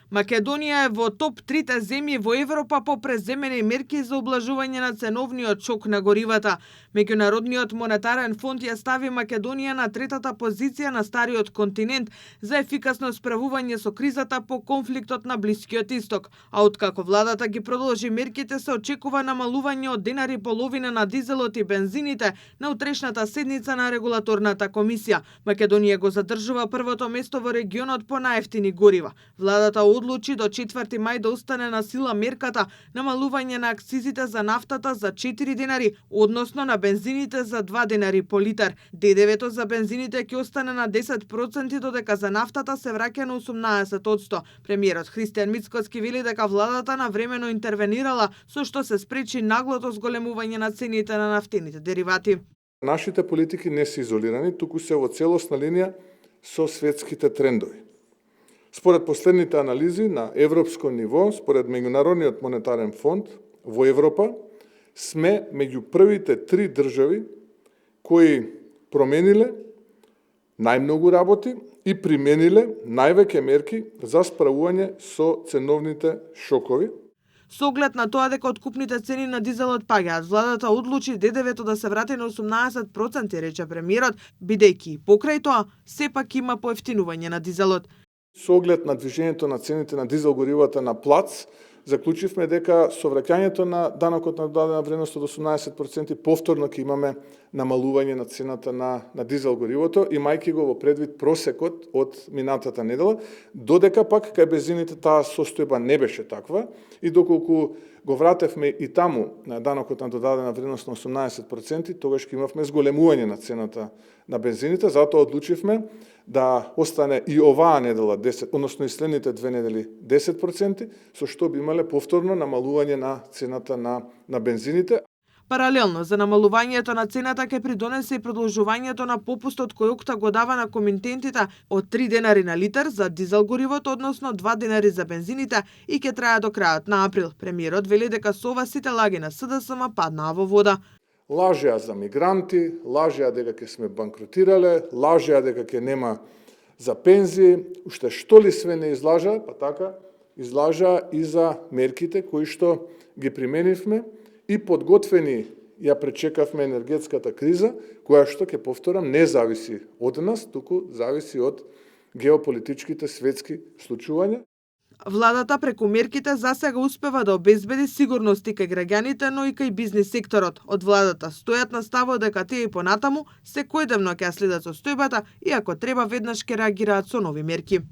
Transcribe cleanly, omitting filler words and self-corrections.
Македонија е во топ 3 земји во Европа по преземени мерки за облажување на ценовниот шок на горивата. Меѓународниот монетарен фонд ја стави Македонија на 3-та позиција на стариот континент за ефикасно справување со кризата по конфликтот на Блискиот Исток, а откако владата ги продолжи мерките се очекува намалување од £1,5 на дизелот и бензините на утрешната седница на регулаторната комисија. Македонија го задржува првото место во регионот по најефтини горива. Владата одлучи до 4 мај да остане на сила мерката намалување на акцизите за нафтата за £4, односно на бензините за £2 по литар. ДДВ-то за бензините ќе остане на 10%, додека за нафтата се враќа на 18%. Премиерот Христијан Мицкоски вели дека владата навремено интервенирала, со што се спречи наглото зголемување на цените на нафтените деривати. Нашите политики не се изолирани, туку се во целосна линија со светските трендови. Според последните анализи на европско ниво, според Меѓународниот монетарен фонд, во Европа сме меѓу првите 3 држави кои промениле најмногу работи и примениле највеќе мерки за справување со ценовните шокови. Со оглед на тоа дека откупните цени на дизелот паѓаат, владата одлучи ДДВ-то да се врати на 18%, рече премиерот, бидејќи покрај тоа сепак има поевтинување на дизелот. Со оглед на движењето на цените на дизел горивата на плац, заклучивме дека со враќањето на данокот на додадена вредност од 18% повторно ќе имаме намалување на цената на дизел горивото, имајќи го во предвид просекот од минатата недела, додека пак кај бензините таа состојба не беше таква и доколку го вратевме и таму на данокот на додадена вредност на 18%, тогаш ќе имавме зголемување на цената на бензините, затоа одлучивме да остане и оваа недела 10, односно и следните 2 недели 10%, со што би имале повторно намалување на цената на бензините. Паралелно за намалувањето на цената ќе придонесе и продолжувањето на попустот кој ОКТА го дава на комитентите од £3 на литар за дизел горивото, односно £2 за бензините и ќе трае до крајот на април. Премиерот вели дека со ова сите лаги на СДСМ паднаа во вода. Лажеа за мигранти, лажеа дека ќе сме банкротирале, лажеа дека ќе нема за пензии, уште што ли све не излажа, па така излажа и за мерките кои што ги применивме и подготвени ја пречекавме енергетската криза, која што, ќе повторам, не зависи од нас, туку зависи од геополитичките светски случувања. Владата преку мерките засега успева да обезбеди сигурност и кај граѓаните, но и кај бизнис секторот. Од владата стојат на ставот дека тие и понатаму секојдневно ќе следат состојбата и ако треба веднаш ќе реагираат со нови мерки.